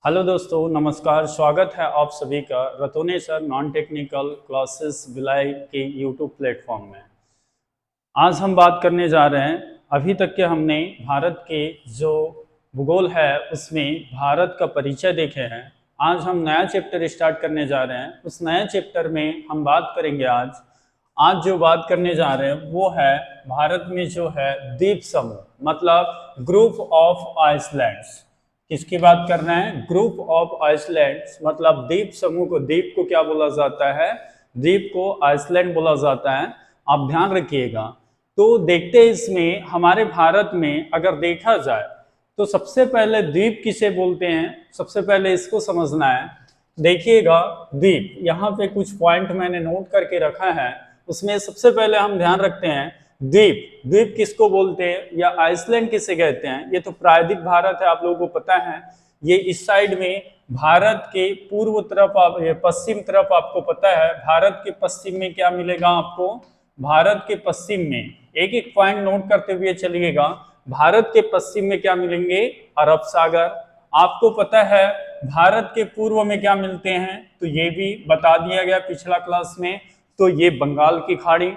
Hello दोस्तों, नमस्कार। स्वागत है आप सभी का Ratone sir non technical classes Bhilai के यूट्यूब प्लेटफॉर्म में। आज हम बात करने जा रहे हैं, अभी तक के हमने भारत के जो भूगोल है उसमें भारत का परिचय देखे हैं। आज हम नया चैप्टर स्टार्ट करने जा रहे हैं। उस नए चैप्टर में हम बात करेंगे आज जो बात करने जा रहे हैं वो है भारत में जो है द्वीप समूह, मतलब ग्रुप ऑफ आइसलैंड्स। किसकी बात कर रहे हैं? ग्रुप ऑफ आइसलैंड्स, मतलब द्वीप समूह को, द्वीप को क्या बोला जाता है? द्वीप को आइसलैंड बोला जाता है। आप ध्यान रखिएगा। तो देखते हैं, इसमें हमारे भारत में अगर देखा जाए तो सबसे पहले द्वीप किसे बोलते हैं, सबसे पहले इसको समझना है। देखिएगा, द्वीप, यहाँ पे कुछ पॉइंट मैंने नोट करके रखा है। उसमें सबसे पहले हम ध्यान रखते हैं द्वीप। द्वीप किसको बोलते हैं या आइसलैंड किसे कहते हैं? ये तो प्रायद्वीप भारत है, आप लोगों को पता है। ये इस साइड में भारत के पूर्व तरफ, पश्चिम तरफ आपको पता है। भारत के पश्चिम में क्या मिलेगा आपको? भारत के पश्चिम में एक एक पॉइंट नोट करते हुए चलिएगा। भारत के पश्चिम में क्या मिलेंगे? अरब सागर। आपको पता है भारत के पूर्व में क्या मिलते हैं? तो ये भी बता दिया गया पिछला क्लास में। तो ये बंगाल की खाड़ी।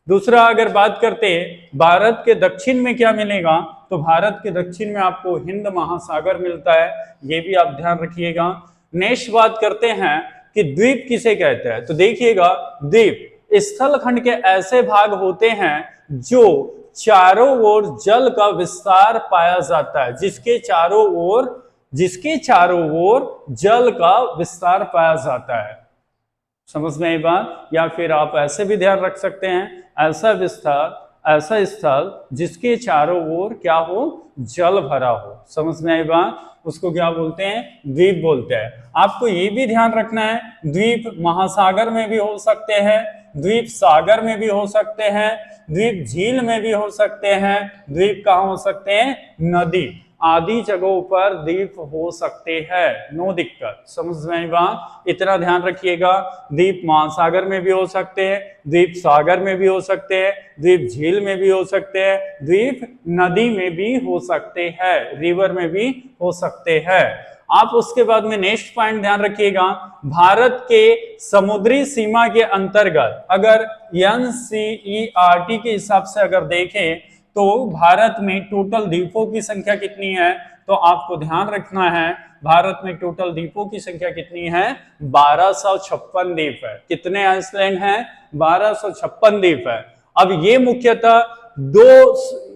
दूसरा, अगर बात करते हैं भारत के दक्षिण में क्या मिलेगा, तो भारत के दक्षिण में आपको हिंद महासागर मिलता है। ये भी आप ध्यान रखिएगा। नेक्स्ट बात करते हैं कि द्वीप किसे कहते हैं। तो देखिएगा, द्वीप स्थल खंड के ऐसे भाग होते हैं जो चारों ओर जल का विस्तार पाया जाता है, जिसके चारों ओर जल का विस्तार पाया जाता है। समझ में आई बात? या फिर आप ऐसे भी ध्यान रख सकते हैं, ऐसा स्थल जिसके चारों ओर क्या हो? जल भरा हो। समझ में आई बात? उसको क्या बोलते हैं? द्वीप बोलते हैं। आपको ये भी ध्यान रखना है, द्वीप महासागर में भी हो सकते हैं, द्वीप सागर में भी हो सकते हैं, द्वीप झील में भी हो सकते हैं, द्वीप कहाँ हो सकते हैं? नदी आदि जगहों पर द्वीप हो सकते हैं, नो दिक्कत। समझ में आई बात? इतना ध्यान रखिएगा। द्वीप महासागर में भी हो सकते हैं, द्वीप सागर में भी हो सकते हैं, द्वीप झील में भी हो सकते हैं, द्वीप नदी में भी हो सकते हैं, रिवर में भी हो सकते हैं। आप उसके बाद में नेक्स्ट पॉइंट ध्यान रखिएगा, भारत के समुद्री सीमा के अंतर्गत अगर NCERT के हिसाब से अगर देखें तो भारत में टोटल द्वीपों की संख्या कितनी है? तो आपको ध्यान रखना है, भारत में टोटल द्वीपों की संख्या कितनी है? 1256 द्वीप है। कितने आइसलैंड हैं? 1256 द्वीप है। अब ये मुख्यतः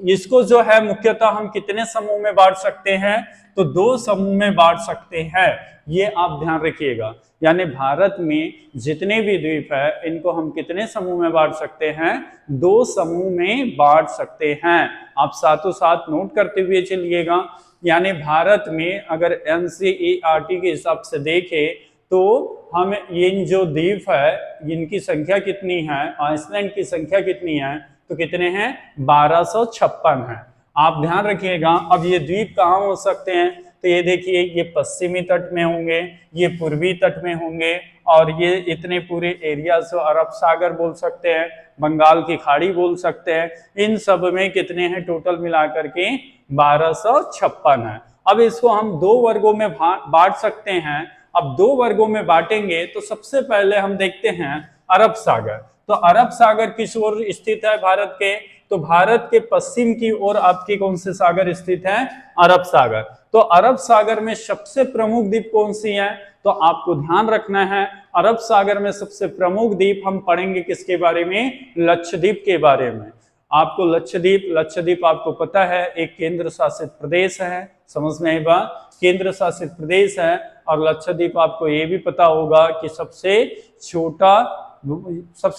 इसको जो है मुख्यतः हम कितने समूह में बांट सकते हैं? तो 2 समूह में बांट सकते हैं। ये आप ध्यान रखिएगा। यानी भारत में जितने भी द्वीप है इनको हम कितने समूह में बांट सकते हैं? 2 समूह में बांट सकते हैं। आप साथों साथ नोट करते हुए चलिएगा। यानी भारत में अगर NCERT के हिसाब से देखें तो हम इन जो द्वीप है इनकी संख्या कितनी है, आइसलैंड की संख्या कितनी है? तो कितने हैं? 1256 है। आप ध्यान रखिएगा। अब ये द्वीप कहाँ हो सकते हैं? तो ये देखिए, ये पश्चिमी तट में होंगे, ये पूर्वी तट में होंगे, और ये इतने पूरे एरिया जो अरब सागर बोल सकते हैं, बंगाल की खाड़ी बोल सकते हैं, इन सब में कितने हैं टोटल मिलाकर के? 1256 है। अब इसको हम 2 वर्गों में बांट सकते हैं। अब 2 वर्गों में बांटेंगे तो सबसे पहले हम देखते हैं अरब सागर। तो अरब सागर किस ओर स्थित है भारत के? तो भारत के पश्चिम की ओर आपके कौन से सागर स्थित है? अरब सागर। तो अरब सागर में सबसे प्रमुख द्वीप कौन सी है? तो आपको ध्यान रखना है, अरब सागर में सबसे प्रमुख द्वीप हम पढ़ेंगे किसके बारे में? लक्षद्वीप के बारे में। आपको लक्षद्वीप आपको पता है एक केंद्र शासित प्रदेश है। समझ में आई बात? केंद्र शासित प्रदेश है। और लक्षद्वीप आपको ये भी पता होगा कि सबसे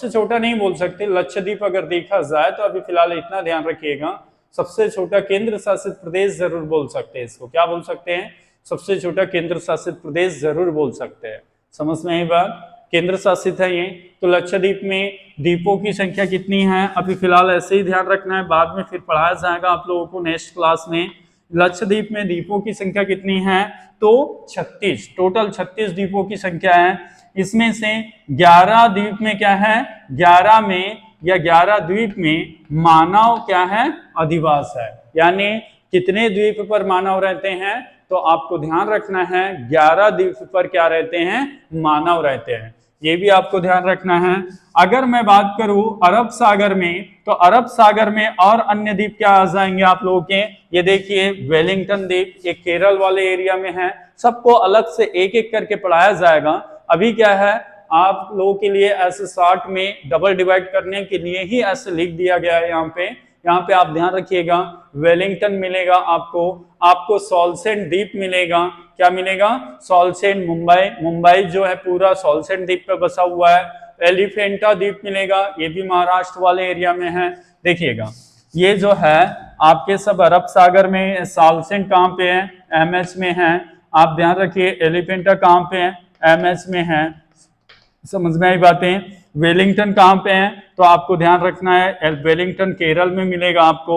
छोटा नहीं बोल सकते, लक्षद्वीप अगर देखा जाए तो अभी फिलहाल इतना ध्यान रखिएगा, सबसे छोटा केंद्र शासित प्रदेश जरूर बोल सकते हैं। इसको क्या बोल सकते हैं? सबसे छोटा केंद्र शासित प्रदेश जरूर बोल सकते हैं। समझ में आई बात? केंद्र शासित है ये। तो लक्षद्वीप में द्वीपों की संख्या कितनी है? अभी फिलहाल ऐसे ही ध्यान रखना है, बाद में फिर पढ़ाया जाएगा आप लोगों को नेक्स्ट क्लास में। लक्षद्वीप में द्वीपों की संख्या कितनी है? तो 36, टोटल 36 द्वीपों की संख्या है। इसमें से 11 द्वीप में क्या है? 11 द्वीप में मानव क्या है? अधिवास है। यानी कितने द्वीप पर मानव रहते हैं? तो आपको ध्यान रखना है 11 द्वीप पर क्या रहते हैं, मानव रहते हैं, ये भी आपको ध्यान रखना है। अगर मैं बात करूं अरब सागर में, तो अरब सागर में और अन्य द्वीप क्या आ जाएंगे आप लोगों के, ये देखिए वेलिंगटन द्वीप, ये केरल वाले एरिया में है। सबको अलग से एक एक करके पढ़ाया जाएगा। अभी क्या है, आप लोगों के लिए ऐसे शॉर्ट में डबल डिवाइड करने के लिए ही ऐसे लिख दिया गया है। यहाँ पे आप ध्यान रखिएगा, वेलिंगटन मिलेगा आपको, आपको सॉल्सेंट द्वीप मिलेगा। क्या मिलेगा, सॉल्सेंट, मुंबई जो है पूरा सॉल्सेंट द्वीप पे बसा हुआ है। एलिफेंटा द्वीप मिलेगा, ये भी महाराष्ट्र वाले एरिया में है। देखिएगा ये जो है आपके सब अरब सागर में, सॉल्सेंट कहाँ पे है, एमएच में है। आप ध्यान रखिए एलिफेंटा कहाँ पे है, एमएच में है। समझ में आई बातें। वेलिंगटन कहाँ पे है, तो आपको ध्यान रखना है वेलिंगटन केरल में मिलेगा आपको।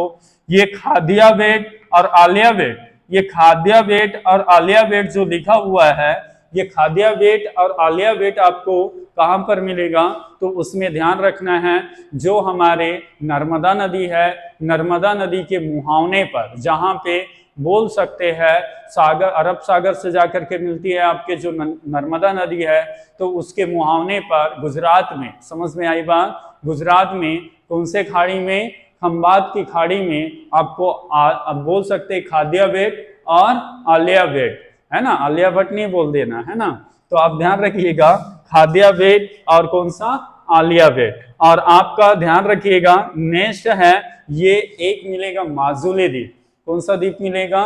ये खादिया बेट और आलिया बेट, ये खादिया बेट और आलिया बेट जो लिखा हुआ है, ये खादिया बेट और आलिया बेट आपको कहाँ पर मिलेगा, तो उसमें ध्यान रखना है जो हमारे नर्मदा नदी है, नर्मदा नदी के मुहावने पर, जहाँ पे बोल सकते हैं सागर, अरब सागर से जाकर के मिलती है आपके जो नर्मदा नदी है, तो उसके मुहावने पर गुजरात में। समझ में आई बात, गुजरात में कौन से खाड़ी में, खंबात की खाड़ी में आपको अब बोल सकते हैं खादिया बेट और आलिया बेट, है ना, आलिया भट्ट नहीं बोल देना, है ना। तो आप ध्यान रखिएगा खादिया बेट और कौन सा, आलिया बेट। और आपका ध्यान रखिएगा नेक्स्ट है ये एक मिलेगा माजुली द्वीप। कौन सा द्वीप मिलेगा,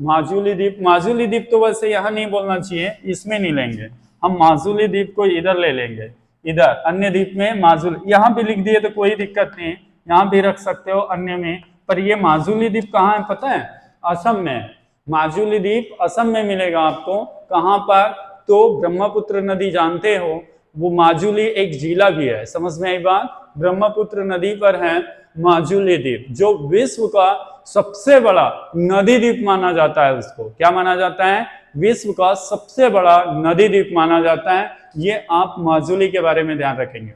माजुली द्वीप। माजुली द्वीप तो वैसे यहाँ नहीं बोलना चाहिए, इसमें नहीं लेंगे हम, माजुली द्वीप को इधर ले लेंगे, इधर अन्य द्वीप में माजुली, यहाँ भी लिख दिए तो कोई दिक्कत नहीं, यहाँ भी रख सकते हो अन्य में। पर ये माजुली द्वीप कहाँ है पता है, असम में। माजुली द्वीप असम में मिलेगा आपको। कहाँ पर, तो ब्रह्मपुत्र नदी जानते हो, वो माजुली एक जिला भी है। समझ में आई बात, ब्रह्मपुत्र नदी पर है माजुली द्वीप, जो विश्व का सबसे बड़ा नदी द्वीप माना जाता है। उसको क्या माना जाता है, विश्व का सबसे बड़ा नदी द्वीप माना जाता है। ये आप माजुली के बारे में ध्यान रखेंगे।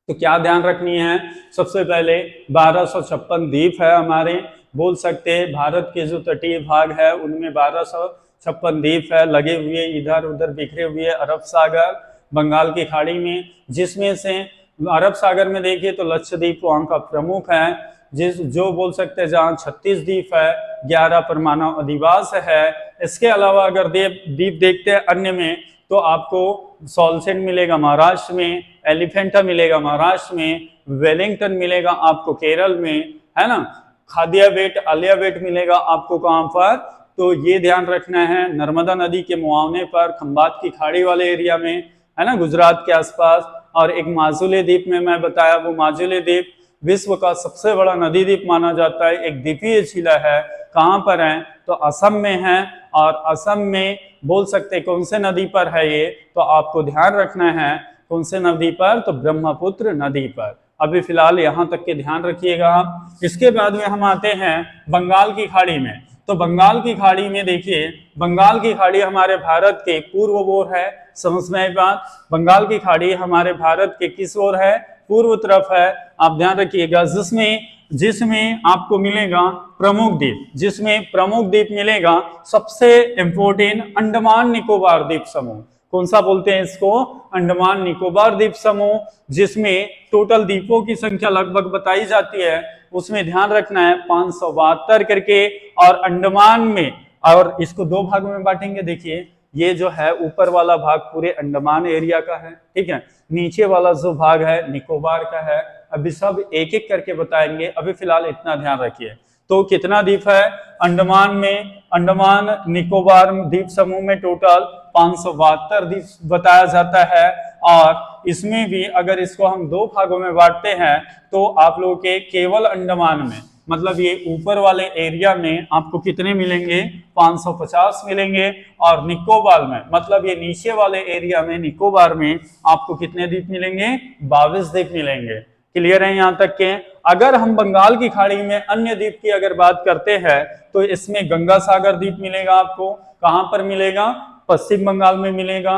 तो क्या ध्यान रखनी है, सबसे पहले 1256 द्वीप है हमारे, बोल सकते हैं भारत के जो तटीय भाग है उनमें 1256 द्वीप है, लगे हुए इधर उधर बिखरे हुए अरब सागर, बंगाल की खाड़ी में, जिसमें से अरब सागर में देखिए तो लक्षद्वीप वहाँ का प्रमुख है, जो बोल सकते हैं जहाँ 36 द्वीप है, 11 परमाणु अधिवास है। इसके अलावा अगर द्वीप देखते हैं अन्य में, तो आपको सॉल्सेंट मिलेगा महाराष्ट्र में, एलिफेंटा मिलेगा महाराष्ट्र में, वेलिंगटन मिलेगा आपको केरल में, है ना, खादिया बेट, आलिया बेट मिलेगा आपको कहाँ पर, तो ये ध्यान रखना है नर्मदा नदी के मुहावने पर, खंबात की खाड़ी वाले एरिया में, है ना, गुजरात के आसपास। और एक माजुली द्वीप में मैं बताया, वो माजुली द्वीप विश्व का सबसे बड़ा नदी द्वीप माना जाता है, एक द्वीपीय जिला है। कहाँ पर है, तो असम में है। और असम में बोल सकते कौन से नदी पर है ये, तो आपको ध्यान रखना है कौन से नदी पर, तो ब्रह्मपुत्र नदी पर। अभी फिलहाल यहाँ तक के ध्यान रखिएगा आप। इसके बाद में हम आते हैं बंगाल की खाड़ी में। तो बंगाल की खाड़ी में देखिए, बंगाल की खाड़ी हमारे भारत के पूर्व ओर है। समझ में आई बात, बंगाल की खाड़ी हमारे भारत के किस ओर है, पूर्व तरफ है। आप ध्यान रखिएगा, जिसमें आपको मिलेगा प्रमुख द्वीप, जिसमें प्रमुख द्वीप मिलेगा सबसे इंपोर्टेंट अंडमान निकोबार द्वीप समूह। कौन सा बोलते हैं इसको, अंडमान निकोबार द्वीप समूह, जिसमें टोटल द्वीपों की संख्या लगभग बताई जाती है। उसमें ध्यान रखना है 572 करके, और अंडमान में, और इसको दो भागों में बांटेंगे। देखिए ये जो है ऊपर वाला भाग पूरे अंडमान एरिया का है, ठीक है, नीचे वाला जो भाग है निकोबार का है। अभी सब एक एक करके बताएंगे, अभी फिलहाल इतना ध्यान रखिए। तो कितना द्वीप है अंडमान में, अंडमान निकोबार द्वीप समूह में टोटल 572 द्वीप बताया जाता है। और इसमें भी अगर इसको हम दो भागों में बांटते हैं, तो आप लोगों के केवल अंडमान में, मतलब ये ऊपर वाले एरिया में आपको कितने मिलेंगे, 550 मिलेंगे। और निकोबार में, मतलब ये नीचे वाले एरिया में निकोबार में आपको कितने द्वीप मिलेंगे, 22 द्वीप मिलेंगे। क्लियर है यहाँ तक के। अगर हम बंगाल की खाड़ी में अन्य द्वीप की अगर बात करते हैं, तो इसमें गंगा सागर द्वीप मिलेगा आपको। कहाँ पर मिलेगा, पश्चिम बंगाल में मिलेगा।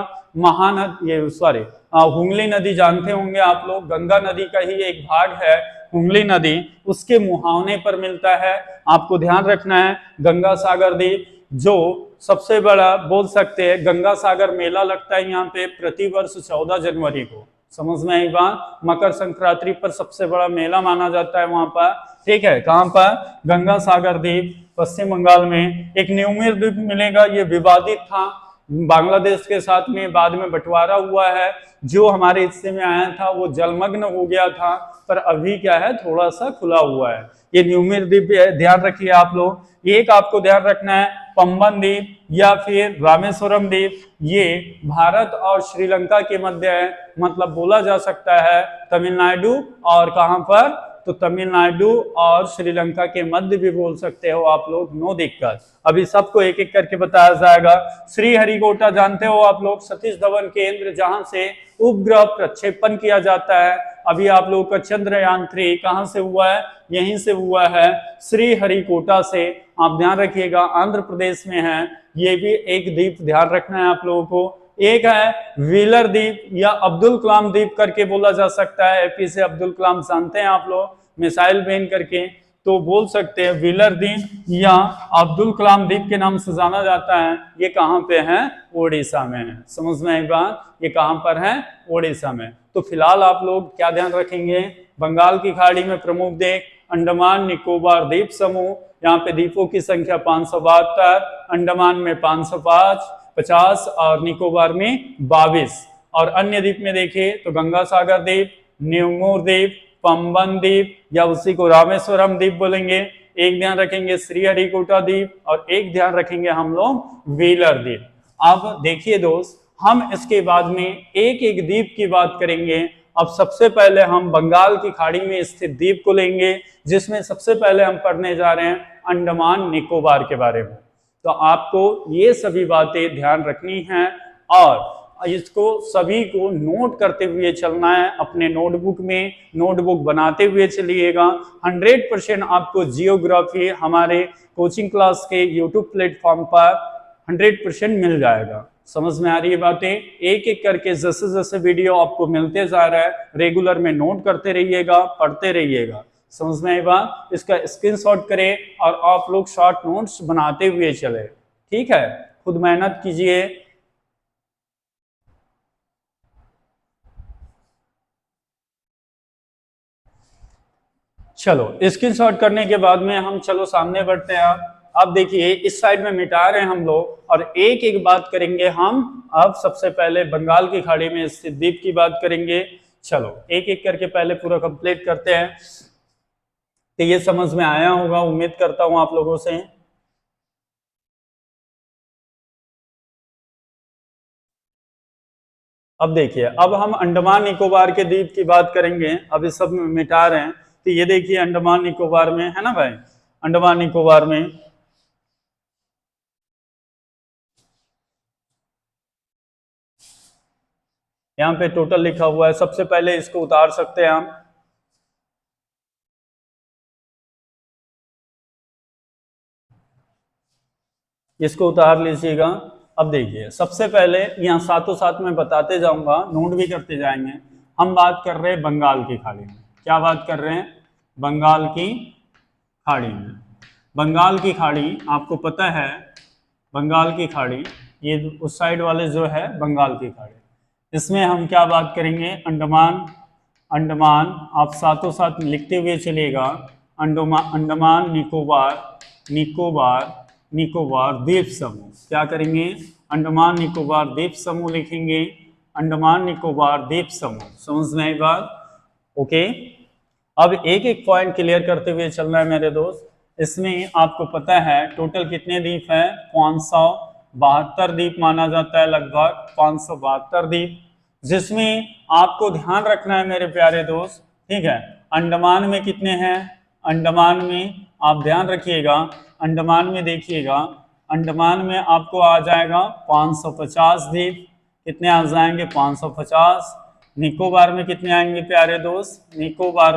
हुगली नदी जानते होंगे आप लोग, गंगा नदी का ही एक भाग है हुगली नदी, उसके मुहाने पर मिलता है। आपको ध्यान रखना है गंगा सागर द्वीप, जो सबसे बड़ा बोल सकते हैं, गंगा सागर मेला लगता है यहाँ पे प्रतिवर्ष 14 जनवरी को। समझ में आई बात? मकर संक्रांति पर सबसे बड़ा मेला माना जाता है वहां पर। ठीक है, कहां पर? गंगा सागर द्वीप, पश्चिम बंगाल में। एक न्यूमेर द्वीप मिलेगा, ये विवादित था, बांग्लादेश के साथ में बाद में बंटवारा हुआ है। जो हमारे हिस्से में आया था वो जलमग्न हो गया था, पर अभी क्या है, थोड़ा सा खुला हुआ है। ये न्यूमेर द्वीप ध्यान रखिए आप लोग। एक आपको ध्यान रखना है पंबन द्वीप या फिर रामेश्वरम द्वीप, ये भारत और श्रीलंका के मध्य है, मतलब बोला जा सकता है तमिलनाडु और कहां पर, तो तमिलनाडु और श्रीलंका के मध्य भी बोल सकते हो आप लोग, नो दिक्कत। अभी सबको एक एक करके बताया जाएगा। श्रीहरिकोटा जानते हो आप लोग, सतीश धवन केंद्र जहां से उपग्रह प्रक्षेपण किया जाता है। अभी आप लोग का चंद्रयान 3 कहां से हुआ है? यहीं से हुआ है, श्रीहरिकोटा से। आप ध्यान रखिएगा, आंध्र प्रदेश में है। ये भी एक द्वीप ध्यान रखना है आप लोगों को। एक है व्हीलर द्वीप या अब्दुल कलाम द्वीप करके बोला जा सकता है। एपीजे अब्दुल कलाम जानते हैं आप लोग, मिसाइल मैन करके, तो बोल सकते हैं व्हीलर द्वीप या अब्दुल कलाम द्वीप के नाम से जाना जाता है। ये कहां पे है? ओडिशा में है। समझ में आई बात? ये कहां पर है? ओडिशा में। तो फिलहाल आप लोग क्या ध्यान रखेंगे? बंगाल की खाड़ी में प्रमुख द्वीप अंडमान निकोबार द्वीप समूह, यहाँ पे द्वीपों की संख्या 572, अंडमान में 550 और निकोबार में 22। और अन्य द्वीप में देखिए तो गंगा सागर द्वीप, न्यूमोर द्वीप, पंबन द्वीप या उसी को रामेश्वरम द्वीप बोलेंगे। एक ध्यान रखेंगे श्रीहरिकोटा द्वीप और एक ध्यान रखेंगे हम लोग व्हीलर द्वीप। अब देखिए दोस्त, हम इसके बाद में एक एक द्वीप की बात करेंगे। अब सबसे पहले हम बंगाल की खाड़ी में स्थित द्वीप को लेंगे, जिसमें सबसे पहले हम पढ़ने जा रहे हैं अंडमान निकोबार के बारे में। तो आपको ये सभी बातें ध्यान रखनी हैं और इसको सभी को नोट करते हुए चलना है। अपने नोटबुक में नोटबुक बनाते हुए चलिएगा। 100% आपको जियोग्राफी हमारे कोचिंग क्लास के यूट्यूब प्लेटफॉर्म पर 100% मिल जाएगा। समझ में आ रही है बातें? एक एक करके जैसे जैसे वीडियो आपको मिलते जा रहा है, रेगुलर में नोट करते रहिएगा, पढ़ते रहिएगा। समझ में आई बात? इसका स्क्रीनशॉट करें और आप लोग शॉर्ट नोट्स बनाते हुए चले। ठीक है, खुद मेहनत कीजिए। चलो स्क्रीनशॉट करने के बाद में हम चलो सामने बढ़ते हैं। अब देखिए इस साइड में मिटा रहे हैं हम लोग और एक एक बात करेंगे हम। अब सबसे पहले बंगाल की खाड़ी में स्थित द्वीप की बात करेंगे। चलो एक एक करके पहले पूरा कंप्लीट करते हैं। तो ये समझ में आया होगा, उम्मीद करता हूं आप लोगों से। अब देखिए, अब हम अंडमान निकोबार के द्वीप की बात करेंगे। अब इस सब मिटा रहे हैं। तो ये देखिए अंडमान निकोबार में है ना भाई, अंडमान निकोबार में यहाँ पे टोटल लिखा हुआ है। सबसे पहले इसको उतार सकते हैं हम। इसको उतार लीजिएगा। अब देखिए सबसे पहले यहाँ साथों साथ में बताते जाऊंगा, नोट भी करते जाएंगे। हम बात कर रहे हैं बंगाल की खाड़ी में। क्या बात कर रहे हैं? बंगाल की खाड़ी में। बंगाल की खाड़ी आपको पता है, बंगाल की खाड़ी ये उस साइड वाले जो है बंगाल की खाड़ी, इसमें हम क्या बात करेंगे? अंडमान। अंडमान आप साथों साथ लिखते हुए चलिएगा। अंडमान निकोबार, निकोबार, निकोबार द्वीप समूह। क्या करेंगे? अंडमान निकोबार द्वीप समूह लिखेंगे। अंडमान निकोबार द्वीप समूह। समझ में आई बात? ओके, अब एक एक पॉइंट क्लियर करते हुए चलना है मेरे दोस्त। इसमें आपको पता है टोटल कितने द्वीप हैं? 572 द्वीप माना जाता है, लगभग 572 द्वीप, जिसमें आपको ध्यान रखना है मेरे प्यारे दोस्त। ठीक है, अंडमान में कितने हैं? अंडमान में आप ध्यान रखिएगा, अंडमान में देखिएगा, अंडमान में आपको आ जाएगा 550 द्वीप। कितने आ जाएंगे? 550। निकोबार में कितने आएंगे प्यारे दोस्त? निकोबार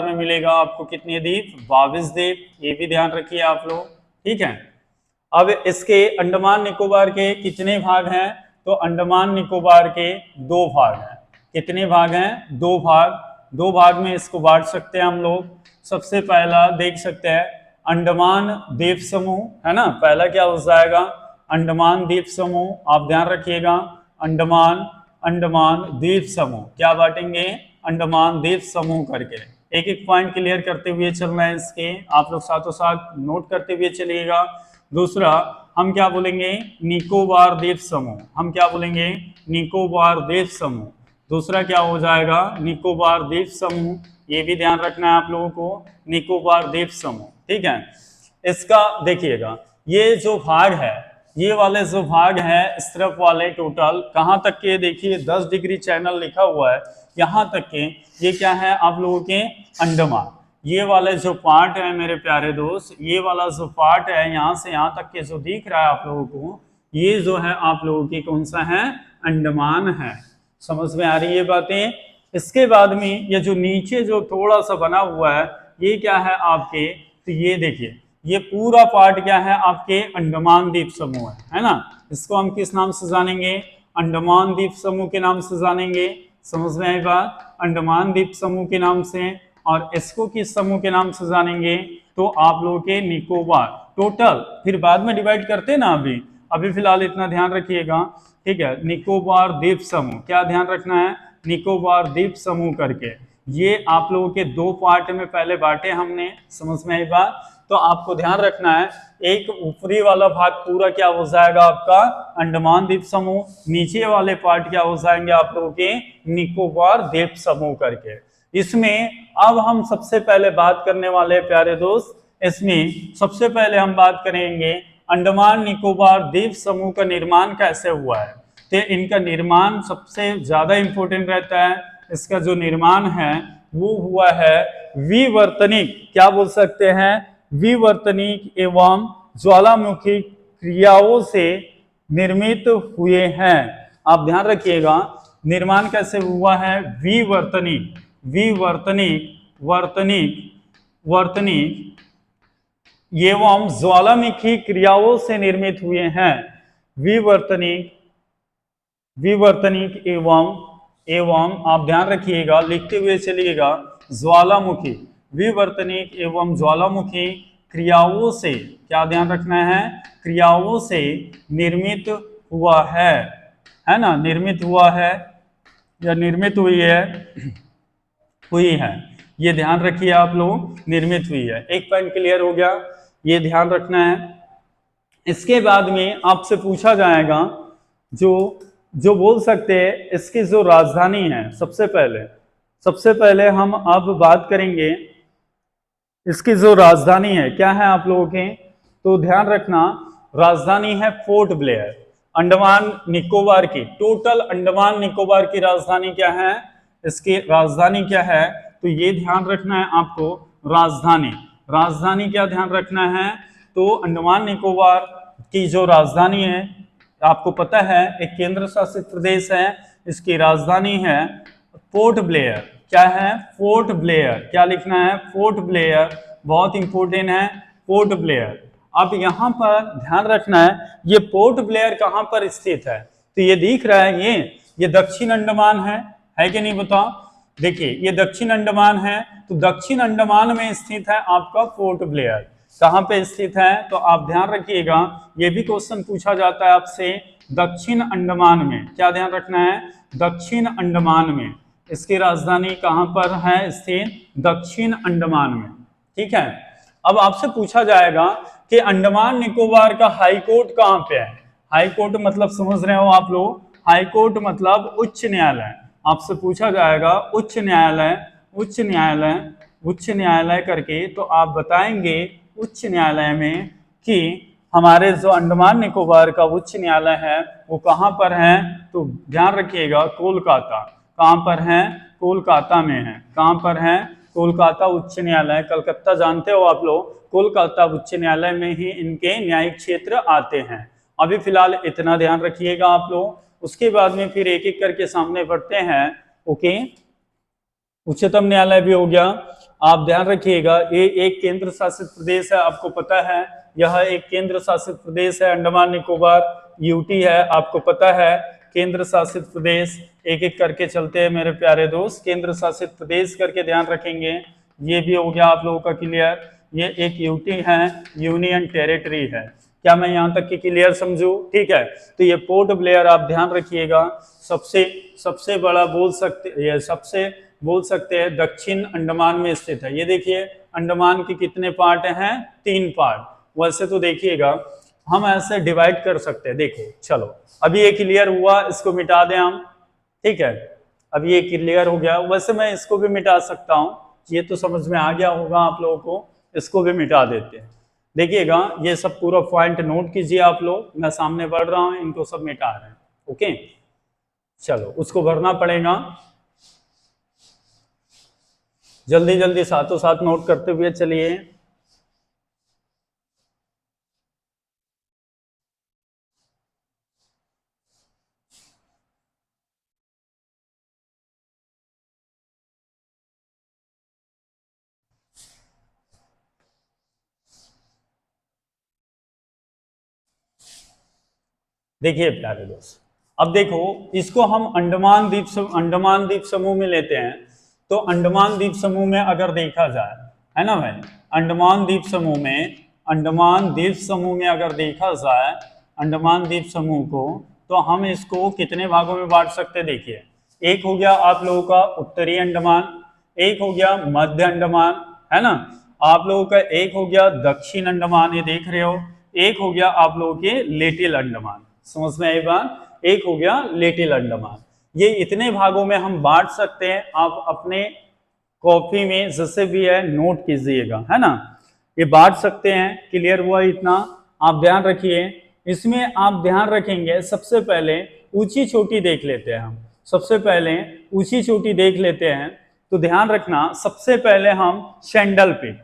में मिलेगा आपको कितने द्वीप? 22 द्वीप। ये भी ध्यान रखिए आप लोग। ठीक है, अब इसके अंडमान निकोबार के कितने भाग हैं? तो अंडमान निकोबार के 2 भाग हैं। कितने भाग हैं? 2 भाग। दो भाग में इसको बांट सकते हैं हम लोग। सबसे पहला देख सकते हैं अंडमान द्वीप समूह, है ना, पहला क्या हो जाएगा अंडमान द्वीप समूह, आप ध्यान रखिएगा अंडमान द्वीप समूह, क्या बांटेंगे अंडमान द्वीप समूह करके। एक एक पॉइंट क्लियर करते हुए चल रहे हैं इसके, आप लोग साथों साथ नोट करते हुए चलिएगा। दूसरा हम क्या बोलेंगे निकोबार द्वीप समूह, हम क्या बोलेंगे निकोबार द्वीप समूह, दूसरा क्या हो जाएगा निकोबार द्वीप समूह, ये भी ध्यान रखना है आप लोगों को, निकोबार द्वीप समूह, ठीक है। इसका देखिएगा ये जो भाग है, ये वाले जो भाग है इस तरफ वाले टोटल कहाँ तक के, देखिए 10 डिग्री चैनल लिखा हुआ है, यहाँ तक के ये क्या है आप लोगों के अंडमान, ये वाले जो पार्ट है मेरे प्यारे दोस्त, ये वाला जो पार्ट है यहाँ से यहाँ तक के जो दिख रहा है आप लोगों को, ये जो है आप लोगों की कौन सा है अंडमान है। समझ में आ रही है बातें। इसके बाद में ये जो नीचे जो थोड़ा सा बना हुआ है ये क्या है आपके, तो ये देखिए ये पूरा पार्ट क्या है आपके अंडमान द्वीप समूह है ना। इसको हम किस नाम से जानेंगे अंडमान द्वीप समूह के नाम से जानेंगे। समझ में आई बात, अंडमान द्वीप समूह के नाम से। और इसको किस समूह के नाम से जानेंगे तो आप लोगों के निकोबार, टोटल फिर बाद में डिवाइड करते ना, अभी फिलहाल इतना ध्यान रखिएगा, ठीक है। निकोबार द्वीप समूह, क्या ध्यान रखना है निकोबार द्वीप समूह करके, ये आप लोगों के दो पार्ट में पहले बांटे हमने। समझ में आई बात, तो आपको ध्यान रखना है एक ऊपरी वाला भाग पूरा क्या हो जाएगा आपका अंडमान द्वीप समूह, नीचे वाले पार्ट क्या हो जाएंगे आप लोगों के निकोबार द्वीप समूह करके। इसमें अब हम सबसे पहले बात करने वाले प्यारे दोस्त, इसमें सबसे पहले हम बात करेंगे अंडमान निकोबार द्वीप समूह का निर्माण कैसे हुआ है। तो इनका निर्माण सबसे ज्यादा इंपॉर्टेंट रहता है। इसका जो निर्माण है वो हुआ है विवर्तनिक, क्या बोल सकते हैं विवर्तनिक एवं ज्वालामुखी क्रियाओं से निर्मित हुए हैं। आप ध्यान रखिएगा निर्माण कैसे हुआ है विवर्तनिक, वर्तनिक एवं ज्वालामुखी क्रियाओं से निर्मित हुए हैं। विवर्तनिक एवं आप ध्यान रखिएगा लिखते हुए चलिएगा ज्वालामुखी, विवर्तनिक एवं ज्वालामुखी क्रियाओं से, क्या ध्यान रखना है क्रियाओं से निर्मित हुआ है ना, निर्मित हुआ है या निर्मित हुई है, ये ध्यान रखिए आप लोग, निर्मित हुई है। एक पॉइंट क्लियर हो गया, ये ध्यान रखना है। इसके बाद में आपसे पूछा जाएगा जो बोल सकते हैं इसकी जो राजधानी है, सबसे पहले हम अब बात करेंगे इसकी जो राजधानी है क्या है आप लोगों के, तो ध्यान रखना राजधानी है पोर्ट ब्लेयर, अंडमान निकोबार की, टोटल अंडमान निकोबार की राजधानी क्या है, इसकी राजधानी क्या है, तो ये ध्यान रखना है आपको राजधानी क्या ध्यान रखना है, तो अंडमान निकोबार की जो राजधानी है आपको पता है एक केंद्र शासित प्रदेश है, इसकी राजधानी है पोर्ट ब्लेयर, क्या है पोर्ट ब्लेयर, क्या लिखना है पोर्ट ब्लेयर, बहुत इंपॉर्टेंट है पोर्ट ब्लेयर। अब यहाँ पर ध्यान रखना है ये पोर्ट ब्लेयर कहाँ पर स्थित है, तो ये दिख रहा है ये दक्षिण अंडमान है कि नहीं बताओ, देखिए ये दक्षिण अंडमान है, तो दक्षिण अंडमान में स्थित है आपका पोर्ट ब्लेयर। कहाँ पे स्थित है तो आप ध्यान रखिएगा, ये भी क्वेश्चन पूछा जाता है आपसे, दक्षिण अंडमान में, क्या ध्यान रखना है दक्षिण अंडमान में, इसकी राजधानी कहाँ पर है स्थित, दक्षिण अंडमान में, ठीक है। अब आपसे पूछा जाएगा कि अंडमान निकोबार का हाई कोर्ट कहाँ पे है, हाई कोर्ट मतलब समझ रहे हो आप लोग, हाई कोर्ट मतलब उच्च न्यायालय, आपसे पूछा जाएगा उच्च न्यायालय करके, तो आप बताएंगे उच्च न्यायालय में कि हमारे जो अंडमान निकोबार का उच्च न्यायालय है वो कहाँ पर है, तो ध्यान रखिएगा कोलकाता, कहाँ पर है कोलकाता में है, कहाँ पर है कोलकाता उच्च न्यायालय, कलकत्ता जानते हो आप लोग, कोलकाता उच्च न्यायालय में ही इनके न्यायिक क्षेत्र आते हैं। अभी फिलहाल इतना ध्यान रखिएगा आप लोग, उसके बाद में फिर एक एक करके सामने बढ़ते हैं। ओके, उच्चतम न्यायालय भी हो गया, आप ध्यान रखिएगा ये एक केंद्र शासित प्रदेश है, आपको पता है यह एक केंद्र शासित प्रदेश है अंडमान निकोबार, यूटी है आपको पता है, केंद्र शासित प्रदेश, एक एक करके चलते हैं मेरे प्यारे दोस्त। केंद्र शासित प्रदेश करके ध्यान रखेंगे, ये भी हो गया आप लोगों का क्लियर। ये एक यूटी है, यूनियन टेरिटरी है। क्या मैं यहाँ तक की क्लियर समझू? ठीक है। तो ये पोर्ट ब्लेयर आप ध्यान रखिएगा, सबसे बड़ा बोल सकते हैं दक्षिण अंडमान में स्थित है। ये देखिए अंडमान के कितने पार्ट हैं? 3 पार्ट। वैसे तो देखिएगा हम ऐसे डिवाइड कर सकते हैं। देखो चलो अभी ये क्लियर हुआ, इसको मिटा दें हम। ठीक है, अभी ये क्लियर हो गया। वैसे मैं इसको भी मिटा सकता हूँ, ये तो समझ में आ गया होगा आप लोगों को। इसको भी मिटा देते हैं। देखिएगा ये सब पूरा पॉइंट नोट कीजिए आप लोग, मैं सामने बढ़ रहा हूँ, इनको सब मिटा रहे हैं। ओके चलो उसको भरना पड़ेगा, जल्दी जल्दी साथों साथ नोट करते हुए चलिए। देखिए प्यारे दोस्त, अब देखो इसको हम अंडमान द्वीप समूह में लेते हैं। तो अंडमान द्वीप समूह में अगर देखा जाए, है ना भाई, अंडमान द्वीप समूह में अगर देखा जाए अंडमान द्वीप समूह को, तो हम इसको कितने भागों में बांट सकते हैं? देखिए एक हो गया आप लोगों का उत्तरी अंडमान, एक हो गया मध्य अंडमान, है ना, आप लोगों का एक हो गया दक्षिण अंडमान, ये देख रहे हो, एक हो गया आप लोगों के लिटिल अंडमान। समझ में आई बात? एक हो गया लिटिल अंडमान। ये इतने भागों में हम बांट सकते हैं। आप अपने कॉपी में जैसे भी है नोट कीजिएगा, है ना, ये बांट सकते हैं। क्लियर हुआ इतना? आप ध्यान रखिए, इसमें आप ध्यान रखेंगे सबसे पहले ऊंची चोटी देख लेते हैं हम। सबसे पहले ऊंची चोटी देख लेते हैं, तो ध्यान रखना सबसे पहले हम सैंडल पीक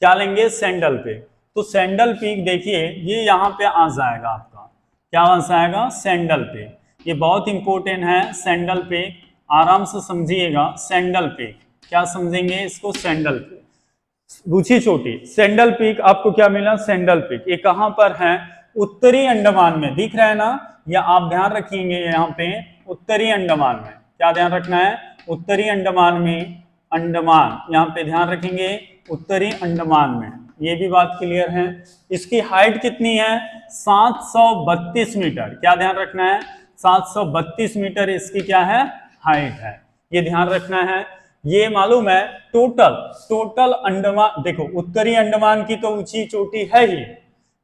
क्या लेंगे? Sandal peak. तो सैंडल पीक देखिए ये यहाँ पे आ जाएगा आपका, क्या आ जाएगा? Sandal peak. ये बहुत इंपॉर्टेंट है सैंडल पीक, आराम से समझिएगा। सैंडल पीक क्या समझेंगे इसको? सैंडल पीक, ऊंची चोटी सैंडल पीक। आपको क्या मिला? Sandal peak. ये कहां पर है? उत्तरी अंडमान में, दिख रहा है ना, या आप ध्यान रखेंगे यहाँ पे उत्तरी अंडमान में। क्या ध्यान रखना है? उत्तरी अंडमान में, अंडमान यहाँ पे ध्यान रखेंगे, उत्तरी अंडमान में। ये भी बात क्लियर है। इसकी हाइट कितनी है? 732 मीटर। क्या ध्यान रखना है? 732 मीटर इसकी क्या है? हाइट है। ये ध्यान रखना है। ये मालूम है टोटल अंडमान, देखो उत्तरी अंडमान की तो ऊंची चोटी है ही,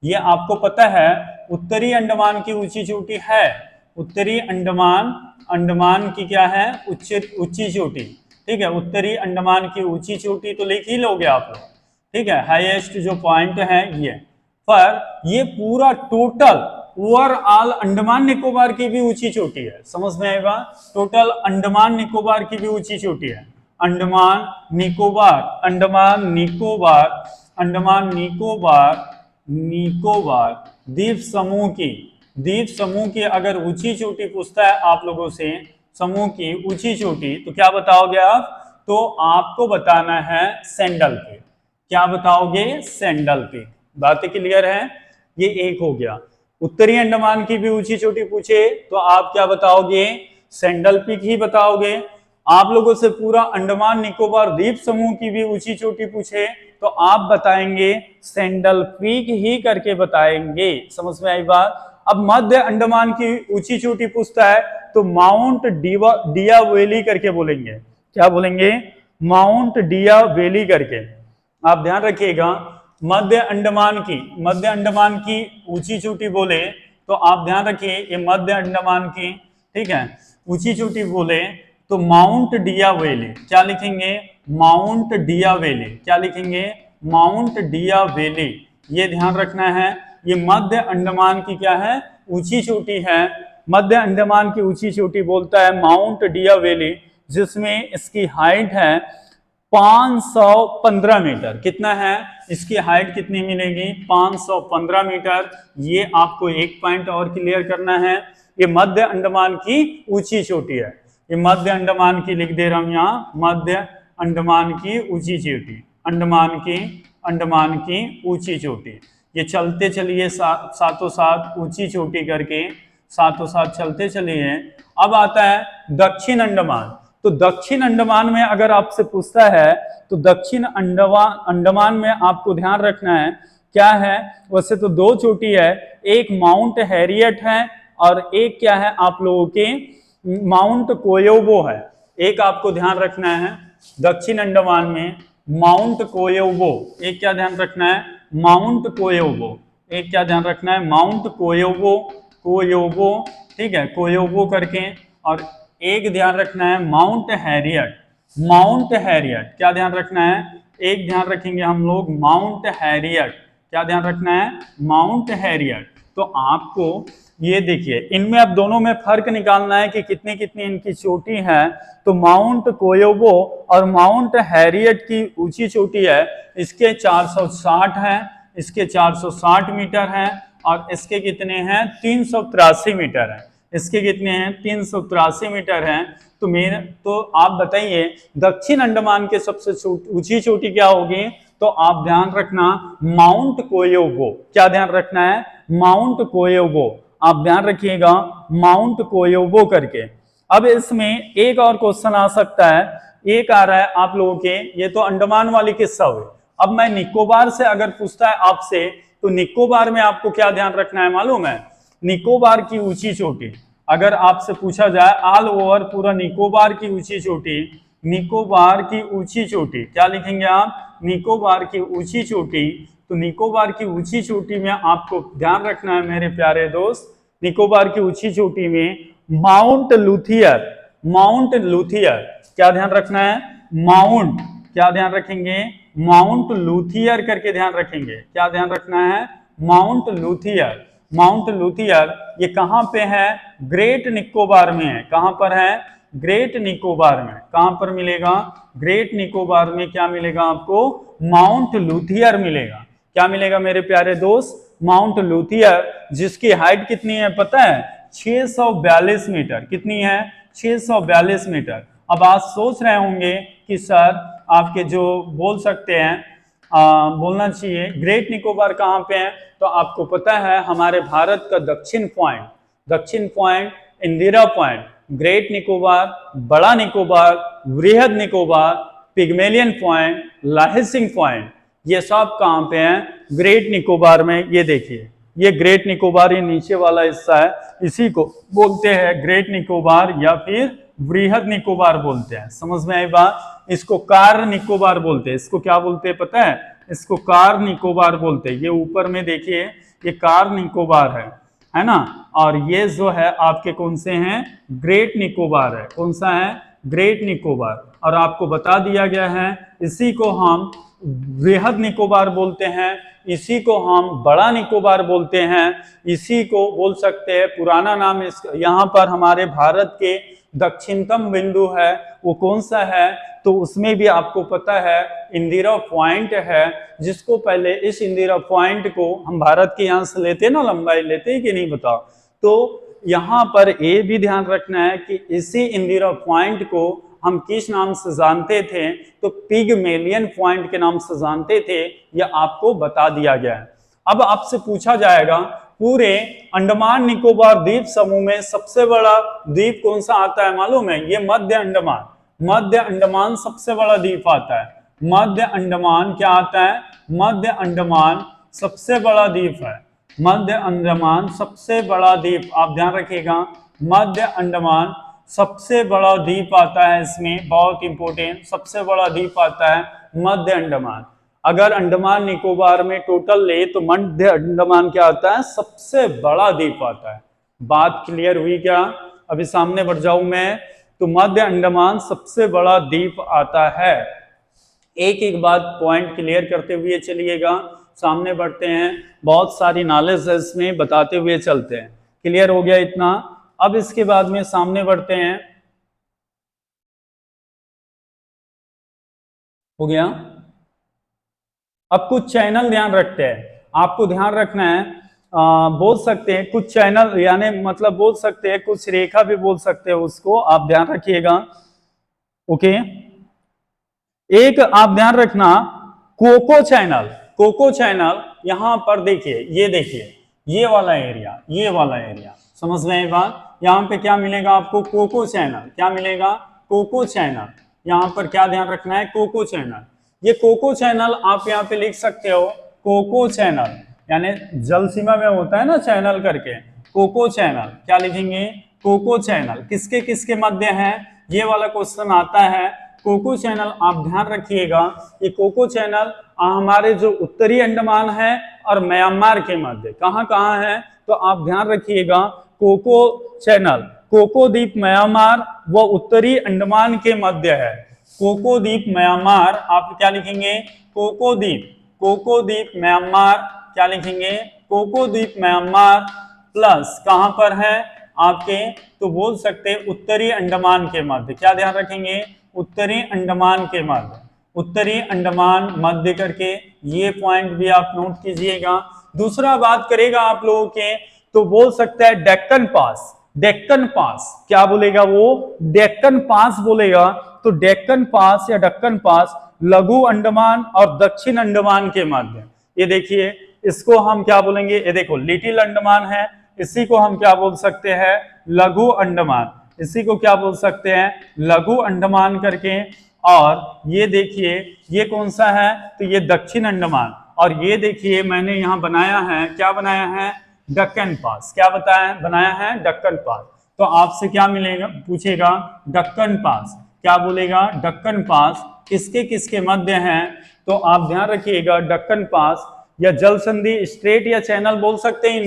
ये आपको पता है। उत्तरी अंडमान की ऊंची चोटी है, उत्तरी अंडमान की क्या है? ऊंची चोटी। ठीक है, उत्तरी अंडमान की ऊंची चोटी तो लिख ही लोगे आप लोग। ठीक है, हाईएस्ट जो पॉइंट है ये, पर ये पूरा टोटल ओवरऑल अंडमान निकोबार की भी ऊंची चोटी है। समझ में आएगा? टोटल अंडमान निकोबार की भी ऊंची चोटी है। अंडमान निकोबार द्वीप समूह की अगर ऊंची चोटी पूछता है आप लोगों से, समूह की ऊंची चोटी, तो क्या बताओगे आप? तो आपको बताना है सैंडल पीक। क्या बताओगे? Sandal peak. बातें क्लियर है? ये एक हो गया। उत्तरी अंडमान की भी ऊंची चोटी पूछे तो आप क्या बताओगे? सैंडल पीक ही बताओगे। आप लोगों से पूरा अंडमान निकोबार द्वीप समूह की भी ऊंची चोटी पूछे तो आप बताएंगे सैंडल पीक ही करके बताएंगे। समझ में आई बात? अब मध्य अंडमान की ऊंची चोटी पूछता है तो माउंट डिया वैली करके बोलेंगे। क्या बोलेंगे? माउंट डिया वैली करके। आप ध्यान रखिएगा, मध्य अंडमान की ऊंची चोटी बोले तो आप ध्यान रखिए, ये मध्य अंडमान की, ठीक है, ऊंची चोटी बोले तो माउंट डिया वैली। क्या लिखेंगे? माउंट डिया वैली। क्या लिखेंगे? माउंट डिया वैली। ये ध्यान रखना है। ये मध्य अंडमान की क्या है? ऊंची चोटी है। मध्य अंडमान की ऊंची चोटी बोलता है माउंट डिया वैली, जिसमें इसकी हाइट है 515 मीटर। कितना है? इसकी हाइट कितनी मिलेगी? 515 मीटर। ये आपको एक पॉइंट और क्लियर करना है, ये मध्य अंडमान की ऊंची चोटी है। ये मध्य अंडमान की लिख दे रहा हूं यहाँ, मध्य अंडमान की ऊंची चोटी, अंडमान की ऊंची चोटी। ये चलते चलिए साथों साथ ऊंची चोटी करके साथों साथ चलते चलिए। अब आता है दक्षिण अंडमान। तो दक्षिण अंडमान में अगर आपसे पूछता है तो दक्षिण अंडमान में आपको ध्यान रखना है क्या है, वैसे तो दो चोटी है, एक माउंट हैरियट है और एक क्या है आप लोगों के माउंट कोयोबो है। एक आपको ध्यान रखना है दक्षिण अंडमान में माउंट कोयोबो, एक क्या ध्यान रखना है माउंट कोयोबो, एक क्या ध्यान रखना है माउंट कोयोबो, कोयोबो, ठीक है, कोयोबो करके। और एक ध्यान रखना है माउंट हैरियट, माउंट हैरियट क्या ध्यान रखना है, एक ध्यान रखेंगे हम लोग माउंट हैरियट, क्या ध्यान रखना है माउंट हैरियट। तो आपको ये देखिए इनमें अब दोनों में फर्क निकालना है कि कितनी कितनी इनकी चोटी है। तो माउंट कोयोबो और माउंट हैरियट की ऊंची चोटी है, इसके 460 हैं, इसके 460 मीटर हैं और इसके कितने हैं 383 मीटर हैं, इसके कितने हैं 383 मीटर हैं। तो आप बताइए दक्षिण अंडमान के सबसे ऊंची चोटी क्या होगी, तो आप ध्यान रखना माउंट कोयोबो, क्या ध्यान रखना है माउंट कोयोबो, आप ध्यान रखिएगा माउंट कोयोबो करके। अब इसमें एक और क्वेश्चन आ सकता है, एक आ रहा है आप लोगों के, ये तो अंडमान वाली किस्सा हुई। अब मैं निकोबार से अगर पूछता है आपसे तो निकोबार में आपको क्या ध्यान रखना है मालूम है, निकोबार की ऊंची चोटी अगर आपसे पूछा जाए ऑल ओवर पूरा निकोबार की ऊंची चोटी, निकोबार की ऊंची चोटी क्या लिखेंगे आप निकोबार की ऊंची चोटी। तो निकोबार की ऊंची चोटी में आपको ध्यान रखना है मेरे प्यारे दोस्त, निकोबार की ऊंची चोटी में माउंट लूथियर, माउंट लूथियर क्या ध्यान रखना है माउंट, क्या ध्यान रखेंगे माउंट लूथियर करके ध्यान रखेंगे, क्या ध्यान रखना है माउंट लूथियर। माउंट लूथियर ये कहां पे है ग्रेट निकोबार में है, कहां पर है ग्रेट निकोबार में, कहां पर मिलेगा ग्रेट निकोबार में, क्या मिलेगा आपको माउंट लूथियर मिलेगा, क्या मिलेगा मेरे प्यारे दोस्त माउंट लूथियर, जिसकी हाइट कितनी है पता है 642 मीटर, कितनी है 642 मीटर। अब आप सोच रहे होंगे कि सर आपके जो बोल सकते हैं बोलना चाहिए ग्रेट निकोबार कहाँ पे है, तो आपको पता है हमारे भारत का दक्षिण point Indira point, great Nicobar, बड़ा निकोबार, वृहद निकोबार, पिग्मेलियन पॉइंट, लाहिसिंग पॉइंट, ये सब कहाँ पे हैं ग्रेट निकोबार में। ये देखिए ये ग्रेट निकोबार, ये नीचे वाला हिस्सा है, इसी को बोलते हैं ग्रेट निकोबार या फिर वृहद निकोबार बोलते हैं, समझ में आई बात। इसको कार निकोबार बोलते हैं, इसको क्या बोलते हैं पता है, इसको कार निकोबार बोलते हैं। ये ऊपर में देखिए ये कार निकोबार है ना, और ये जो है आपके कौन से हैं ग्रेट निकोबार है, कौन सा है ग्रेट निकोबार। और आपको बता दिया गया है इसी को हम वृहद निकोबार बोलते हैं, इसी को हम बड़ा निकोबार बोलते हैं, इसी को बोल सकते हैं पुराना नाम यहाँ पर हमारे भारत के दक्षिणतम बिंदु है वो कौन सा है, तो उसमें भी आपको पता है इंदिरा पॉइंट है, जिसको पहले इस इंदिरा पॉइंट को हम भारत के यहाँ से लेते ना, लंबाई लेते कि नहीं बताओ। तो यहाँ पर ये भी ध्यान रखना है कि इसी इंदिरा पॉइंट को हम किस नाम से जानते थे, तो पिग्मेलियन पॉइंट के नाम से जानते थे, यह आपको बता दिया गया है। अब आपसे पूछा जाएगा पूरे अंडमान निकोबार द्वीप समूह में सबसे बड़ा द्वीप कौन सा आता है मालूम है, ये मध्य अंडमान, मध्य अंडमान सबसे बड़ा द्वीप आता है। मध्य अंडमान क्या आता है, मध्य अंडमान सबसे बड़ा द्वीप है, मध्य अंडमान सबसे बड़ा द्वीप, आप ध्यान रखिएगा मध्य अंडमान सबसे बड़ा द्वीप आता है, इसमें बहुत इंपॉर्टेंट सबसे बड़ा द्वीप आता है मध्य अंडमान। अगर अंडमान निकोबार में टोटल ले तो मध्य अंडमान क्या आता है सबसे बड़ा द्वीप आता है। बात क्लियर हुई क्या, अभी सामने बढ़ जाऊं मैं, तो मध्य अंडमान सबसे बड़ा द्वीप आता है। एक एक बात पॉइंट क्लियर करते हुए चलिएगा, सामने बढ़ते हैं, बहुत सारी नॉलेज है इसमें, बताते हुए चलते हैं। क्लियर हो गया इतना, अब इसके बाद में सामने बढ़ते हैं, हो गया। अब कुछ चैनल ध्यान रखते हैं, आपको ध्यान रखना है, बोल सकते हैं कुछ चैनल, यानी मतलब बोल सकते हैं कुछ रेखा भी बोल सकते हैं, उसको आप ध्यान रखिएगा। ओके, एक आप ध्यान रखना कोको चैनल, कोको चैनल यहां पर देखिए, ये देखिए ये वाला एरिया, ये वाला एरिया समझ में आई बात। यहाँ पे क्या मिलेगा आपको, कोको चैनल, क्या मिलेगा, कोको चैनल। यहाँ पर क्या ध्यान रखना है, कोको चैनल। ये कोको चैनल आप यहाँ पे लिख सकते हो, कोको चैनल, यानी जल सीमा में होता है ना चैनल करके, कोको चैनल क्या लिखेंगे, कोको चैनल किसके किसके मध्य है, ये वाला क्वेश्चन आता है। कोको चैनल आप ध्यान रखिएगा, ये कोको चैनल हमारे जो उत्तरी अंडमान है और म्यांमार के मध्य, कहाँ कहाँ है, तो आप ध्यान रखिएगा कोको चैनल, कोको द्वीप म्यांमार व उत्तरी अंडमान के मध्य है। कोको द्वीप म्यांमार आप क्या लिखेंगे, कोको द्वीप म्यांमार, क्या लिखेंगे, कोको द्वीप म्यांमार प्लस कहां पर है आपके, तो बोल सकते हैं उत्तरी अंडमान के मध्य, क्या ध्यान रखेंगे, उत्तरी अंडमान के मध्य, उत्तरी अंडमान मध्य करके ये पॉइंट भी आप नोट कीजिएगा। दूसरा बात करेगा आप लोगों के, तो बोल सकता है डेक्कन पास, डेक्कन पास क्या बोलेगा वो, डेक्कन पास बोलेगा। तो डेक्कन पास या दक्कन पास लघु अंडमान और दक्षिण अंडमान के मध्य, ये देखिए इसको हम क्या बोलेंगे, ये देखो लिटिल अंडमान है, इसी को हम क्या बोल सकते हैं, लघु अंडमान, इसी को क्या बोल सकते हैं, लघु अंडमान करके। और ये देखिए ये कौन सा है, तो ये दक्षिण अंडमान। और ये देखिए मैंने यहाँ बनाया है, क्या बनाया है, दक्कन पास, क्या बताया बनाया है, दक्कन पास। तो आपसे क्या मिलेगा, पूछेगा दक्कन पास, क्या बोलेगा, दक्कन पास किसके किसके मध्य है, तो आप ध्यान रखिएगा दक्कन पास या जल संधि, स्ट्रेट या चैनल बोल सकते हैं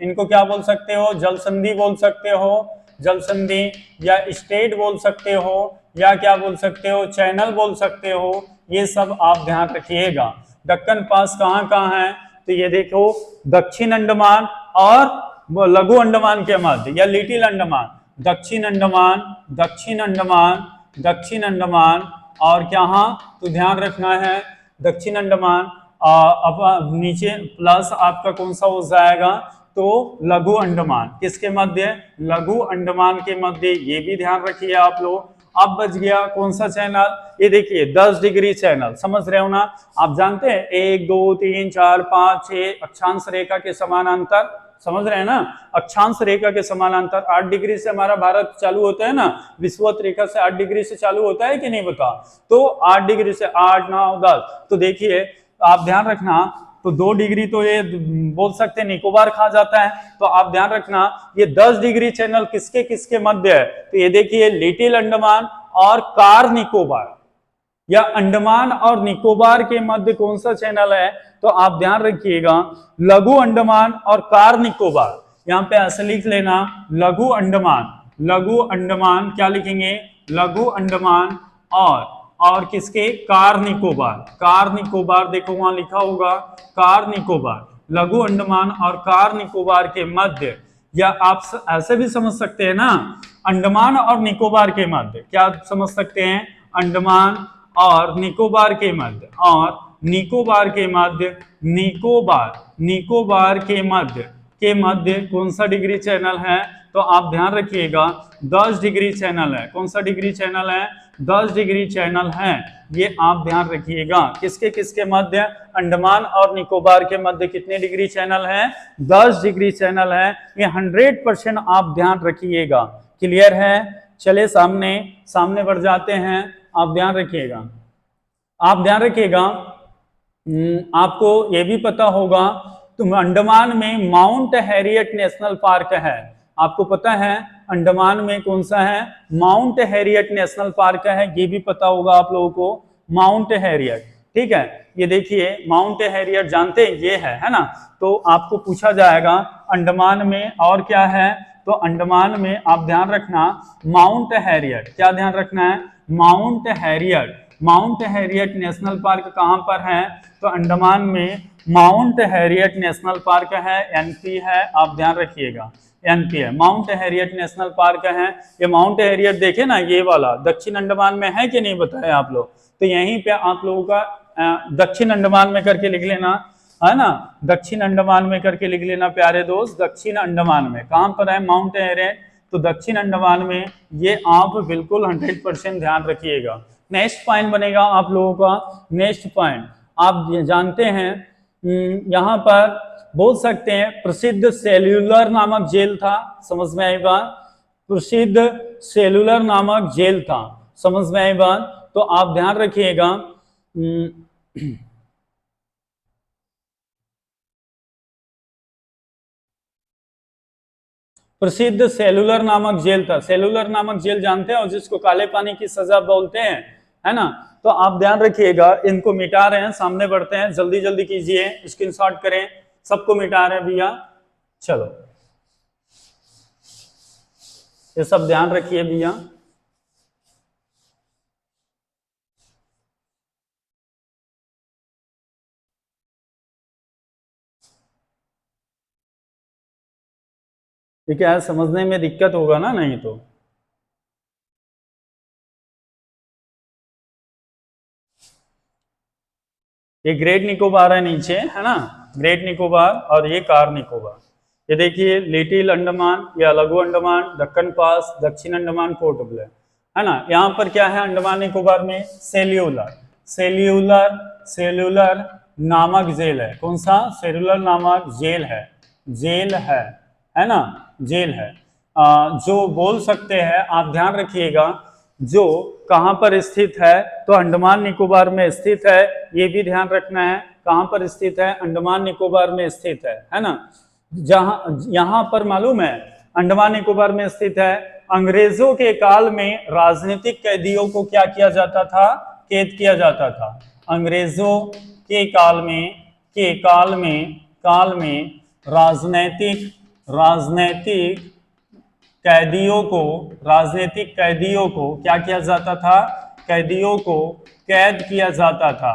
इनको क्या बोल सकते हो, जल संधि बोल सकते हो, जल संधि, या स्ट्रेट बोल सकते हो, या क्या बोल सकते हो, चैनल बोल सकते हो, ये सब आप ध्यान रखिएगा। दक्कन पास कहाँ कहाँ है, तो ये देखो दक्षिण अंडमान और लघु अंडमान के मध्य या लिटिल अंडमान, दक्षिण अंडमान, दक्षिण अंडमान, दक्षिण अंडमान, और क्या, तो ध्यान रखना है दक्षिण अंडमान। अब नीचे प्लस आपका कौन सा हो जाएगा, तो लघु अंडमान, किसके मध्य, लघु अंडमान के मध्य, ये भी ध्यान रखिए आप लोग। अब बच गया कौन सा चैनल, ये देखिए 10 डिग्री चैनल, समझ रहे हो ना, आप जानते हैं 1 2 3 4 5 6 अक्षांश रेखा के समानांतर, समझ रहे हैं ना, अक्षांश रेखा के समानांतर 8 डिग्री से हमारा भारत चालू होता है ना, विषुवत रेखा से 8 डिग्री से चालू होता है कि नहीं बता, तो 8 डिग्री से 8 9 10, तो देखिए आप ध्यान रखना, तो 2 डिग्री तो ये बोल सकते हैं निकोबार खा जाता है, तो आप ध्यान रखना ये 10 डिग्री चैनल किसके किसके मध्य है, तो ये देखिए लिटिल अंडमान और कार निकोबार, या अंडमान और निकोबार के मध्य कौन सा चैनल है, तो आप ध्यान रखिएगा लघु अंडमान और कार निकोबार, यहाँ पे ऐसे लिख लेना लघु अंडमान, लघु अंडमान क्या लिखेंगे, लघु अंडमान और किसके, कार निकोबार, कार निकोबार देखो वहां लिखा होगा कार निकोबार, लघु अंडमान और कार निकोबार के मध्य, या आप ऐसे भी समझ सकते हैं ना, अंडमान और निकोबार के मध्य, क्या समझ सकते हैं, अंडमान और निकोबार के मध्य, और निकोबार के मध्य, निकोबार के मध्य कौन सा डिग्री चैनल है, तो आप ध्यान रखिएगा 10 डिग्री चैनल है, कौन सा डिग्री चैनल है, 10 डिग्री चैनल है, ये आप ध्यान रखिएगा। किसके किसके मध्य, अंडमान और निकोबार के मध्य कितने डिग्री चैनल है, 10 डिग्री चैनल है, ये 100% आप ध्यान रखिएगा। क्लियर है, चले सामने बढ़ जाते हैं, आप ध्यान रखिएगा, आप ध्यान रखिएगा। आपको ये भी पता होगा तो अंडमान में माउंट हैरियट नेशनल पार्क है, आपको पता है अंडमान में कौन सा है, माउंट हैरियट नेशनल पार्क है, ये भी पता होगा आप लोगों को, माउंट हैरियट, ठीक है। ये देखिए माउंट हैरियट जानते हैं, ये है ना, तो आपको पूछा जाएगा अंडमान में और क्या है, तो अंडमान में आप ध्यान रखना माउंट हैरियट, क्या ध्यान रखना है, माउंट हैरियट नेशनल पार्क कहां पर है, तो अंडमान में माउंट हैरियट नेशनल पार्क है, एनपी है, आप ध्यान रखिएगा एनपी है, माउंट हैरियट नेशनल पार्क है। ये माउंट हैरियट देखे ना, ये वाला दक्षिण अंडमान में है कि नहीं बताया आप लोग, तो यहीं पे आप लोगों का दक्षिण अंडमान में करके लिख लेना, है ना, दक्षिण अंडमान में करके लिख लेना प्यारे दोस्त, दक्षिण अंडमान में कहां पर है माउंट हैरियट, तो दक्षिण अंडमान में, ये आप बिल्कुल 100% ध्यान रखिएगा। नेक्स्ट पॉइंट बनेगा आप लोगों का, नेक्स्ट पॉइंट आप जानते हैं यहाँ पर बोल सकते हैं प्रसिद्ध सेल्यूलर नामक जेल था। समझ में आई बात? प्रसिद्ध सेल्यूलर नामक जेल था। समझ में आई बात? तो आप ध्यान रखिएगा प्रसिद्ध सेलुलर नामक जेल था। सेलुलर नामक जेल जानते हैं, और जिसको काले पानी की सजा बोलते हैं, है ना? तो आप ध्यान रखिएगा, इनको मिटा रहे हैं, सामने बढ़ते हैं, जल्दी जल्दी कीजिए, स्क्रीनशॉट करें, सबको मिटा रहे हैं भैया। चलो ये सब ध्यान रखिए भैया। ठीक है, समझने में दिक्कत होगा ना? नहीं तो ये ग्रेट निकोबार है नीचे, है ना? ग्रेट निकोबार और ये कार निकोबार। ये देखिए लिटिल अंडमान, या लघु अंडमान, दक्कन पास, दक्षिण अंडमान, पोर्ट ब्लेयर, है ना? यहाँ पर क्या है अंडमान निकोबार में? सेल्यूलर, सेल्यूलर, सेल्यूलर नामक जेल है। कौन सा? सेल्यूलर नामक जेल है, जेल है ना? जेल है। जो बोल सकते हैं, आप ध्यान रखिएगा, जो कहां पर स्थित है? तो अंडमान निकोबार में स्थित है, ये भी ध्यान रखना है। कहां पर स्थित है? अंडमान निकोबार में स्थित है ना? जहां यहां पर मालूम है अंडमान निकोबार में स्थित है। अंग्रेजों के काल में राजनीतिक कैदियों को क्या किया जाता था? कैद किया जाता था। अंग्रेजों के काल में राजनैतिक कैदियों को क्या किया जाता था? कैदियों को कैद किया जाता था,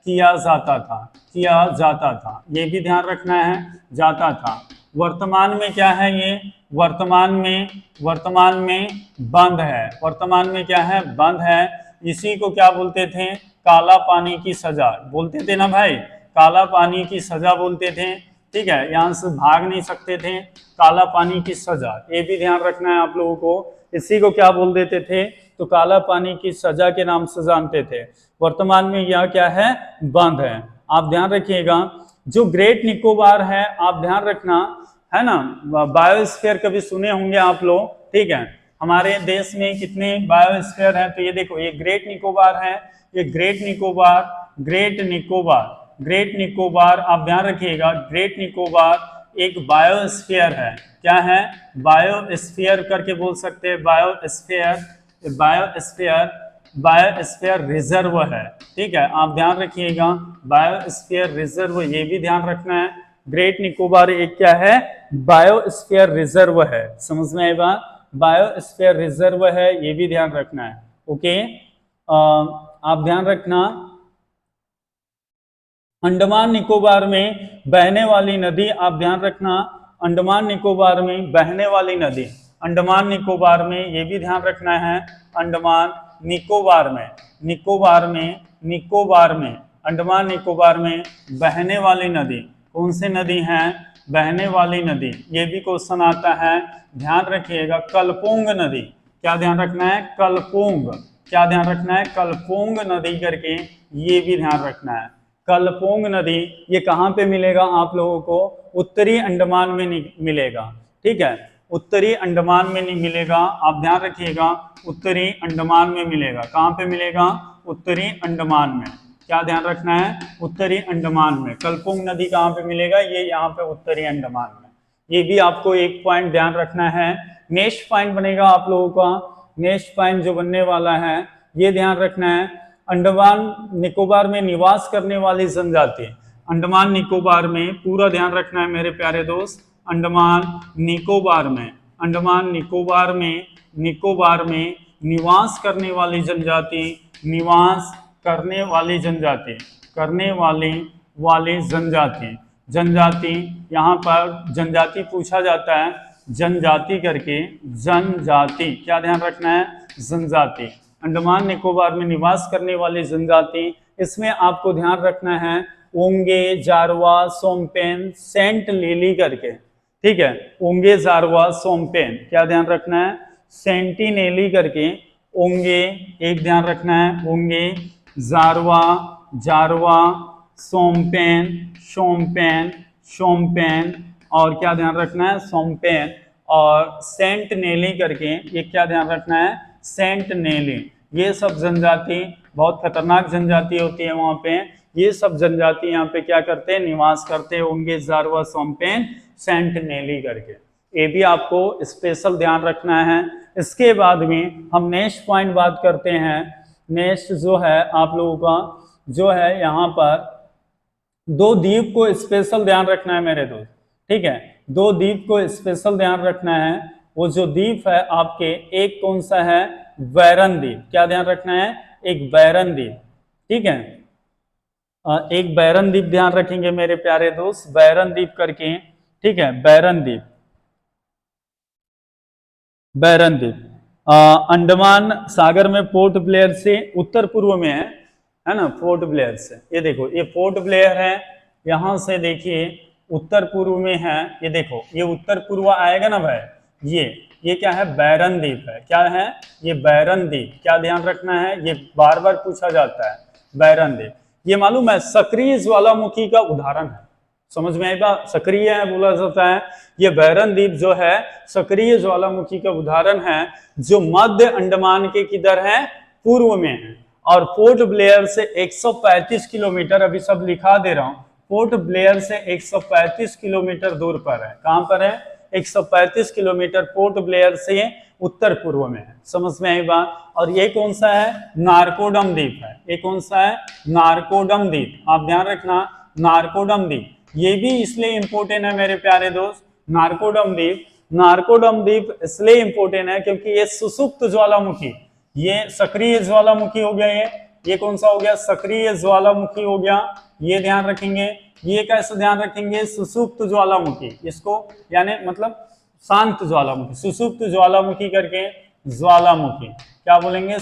किया जाता था। ये भी ध्यान रखना है, जाता था। वर्तमान में क्या है ये? वर्तमान में बंद है। वर्तमान में क्या है? बंद है। इसी को क्या बोलते थे? काला पानी की सजा बोलते थे ना भाई, काला पानी की सजा बोलते थे। ठीक है, यहां से भाग नहीं सकते थे, काला पानी की सजा, ये भी ध्यान रखना है आप लोगों को। इसी को क्या बोल देते थे? तो काला पानी की सजा के नाम से जानते थे। वर्तमान में यह क्या है? बंद है। आप ध्यान रखिएगा। जो ग्रेट निकोबार है, आप ध्यान रखना, है ना? बायोस्फीयर कभी सुने होंगे आप लोग, ठीक है? हमारे देश में कितने बायोस्फीयर है? तो ये देखो, ये ग्रेट निकोबार है, ये ग्रेट निकोबार, आप ध्यान रखिएगा, ग्रेट निकोबार एक बायोस्फीयर है। क्या है? बायोस्फीयर करके बोल सकते हैं, बायोस्फीयर रिजर्व है। ठीक है, आप ध्यान रखिएगा, बायोस्फीयर रिजर्व, ये भी ध्यान रखना है। ग्रेट निकोबार एक क्या है? बायोस्फीयर रिजर्व है। समझ में आए बात? बायोस्फीयर रिजर्व है, ये भी ध्यान रखना है। ओके, आप ध्यान रखना, अंडमान निकोबार में बहने वाली नदी, आप ध्यान रखना, अंडमान निकोबार में बहने वाली नदी, अंडमान निकोबार में, ये भी ध्यान रखना है, अंडमान निकोबार में अंडमान निकोबार में बहने वाली नदी, कौन सी नदी है? बहने वाली नदी, ये भी क्वेश्चन आता है, ध्यान रखिएगा। कलपोंग नदी, क्या ध्यान रखना है? कलपोंग, क्या ध्यान रखना है? कलपोंग नदी करके, ये भी ध्यान रखना है। कलपोंग नदी, ये कहाँ पे मिलेगा आप लोगों को? उत्तरी अंडमान में मिलेगा। ठीक है, उत्तरी अंडमान में नहीं मिलेगा, आप ध्यान रखिएगा, उत्तरी अंडमान में मिलेगा। कहाँ पे मिलेगा? उत्तरी अंडमान में। क्या ध्यान रखना है? उत्तरी अंडमान में। कलपोंग नदी कहाँ पे मिलेगा? ये यहाँ पे उत्तरी अंडमान में। ये भी आपको एक पॉइंट ध्यान रखना है। नेक्स्ट पॉइंट बनेगा आप लोगों का, नेक्स्ट पॉइंट जो बनने वाला है, ये ध्यान रखना है, अंडमान निकोबार में निवास करने वाली जनजाति। अंडमान निकोबार में पूरा ध्यान रखना है मेरे प्यारे दोस्त, अंडमान निकोबार में निवास करने वाली जनजाति, जनजाति, यहाँ पर जनजाति पूछा जाता है, जनजाति करके, जनजाति, क्या ध्यान रखना है? जनजाति, अंडमान निकोबार में निवास करने वाली जनजाति। इसमें आपको ध्यान रखना है ओंगे, जारवा, सोमपेन, सेंट लिली करके। ठीक है, ओंगे, जारवा, सोमपेन, क्या ध्यान रखना है? सेंटिनेली करके, ओंगे एक ध्यान रखना है, ओंगे, जारवा, सोमपेन, शोम्पेन, और क्या ध्यान रखना है, शोम्पेन, और सेंट नेली करके, ये क्या ध्यान रखना है, सेंट नेली। ये सब जनजाति बहुत खतरनाक जनजाति होती है वहां पे। ये सब जनजाति यहाँ पे क्या करते हैं, निवास करते होंगे, जारवा, शोम्पेन, सेंट नेली करके। ये भी आपको स्पेशल ध्यान रखना है। इसके बाद में हम नेक्स्ट पॉइंट बात करते हैं। नेक्स्ट जो है आप लोगों का जो है यहाँ पर दो द्वीप को स्पेशल ध्यान रखना है मेरे दोस्त, ठीक है। दो द्वीप को स्पेशल ध्यान रखना है। वो जो द्वीप है आपके, एक कौन सा है, बैरन द्वीप। क्या ध्यान रखना है, एक बैरन द्वीप, ठीक है। एक बैरन द्वीप ध्यान रखेंगे मेरे प्यारे दोस्त, बैरन द्वीप करके, ठीक है, बैरन द्वीप, बैरन द्वीप अंडमान सागर में पोर्ट ब्लेयर से उत्तर पूर्व में है ना, पोर्ट ब्लेयर से। ये देखो, ये पोर्ट ब्लेयर है, यहां से देखिए उत्तर पूर्व में है। ये देखो, ये उत्तर पूर्व आएगा ना भाई, ये क्या है, बैरन द्वीप है। क्या है, ये बैरन द्वीप। क्या ध्यान रखना है, ये बार बार पूछा जाता है, बैरन द्वीप। ये मालूम है सक्रिय ज्वालामुखी का उदाहरण है, समझ में आएगा, सक्रिय है बोला जाता है। ये बैरन द्वीप जो है सक्रिय ज्वालामुखी का उदाहरण है, जो मध्य अंडमान के किधर है, पूर्व में है। और पोर्ट ब्लेयर से 135 किलोमीटर, अभी सब लिखा दे रहा हूं, पोर्ट ब्लेयर से 135 किलोमीटर दूर पर है। कहां पर है, 135 किलोमीटर पोर्ट ब्लेयर से उत्तर पूर्व में है, समझ में आई बात। और ये कौन सा है, नारकोडम द्वीप है। ये कौन सा है, नारकोडम द्वीप, आप ध्यान रखना, नारकोडम द्वीप। ये भी इसलिए इंपॉर्टेंट है मेरे प्यारे दोस्त, नारकोडम द्वीप। नारकोडम द्वीप इसलिए इंपॉर्टेंट है क्योंकि ये सुसुप्त ज्वालामुखी, ये सक्रिय ज्वालामुखी हो गया, ये कौन सा हो गया, सक्रिय ज्वालामुखी हो गया, ये ध्यान रखेंगे। ये कैसे ध्यान रखेंगे, सुसुप्त ज्वालामुखी, इसको यानी मतलब शांत ज्वालामुखी, सुसुप्त ज्वालामुखी करके, ज्वालामुखी क्या बोलेंगे,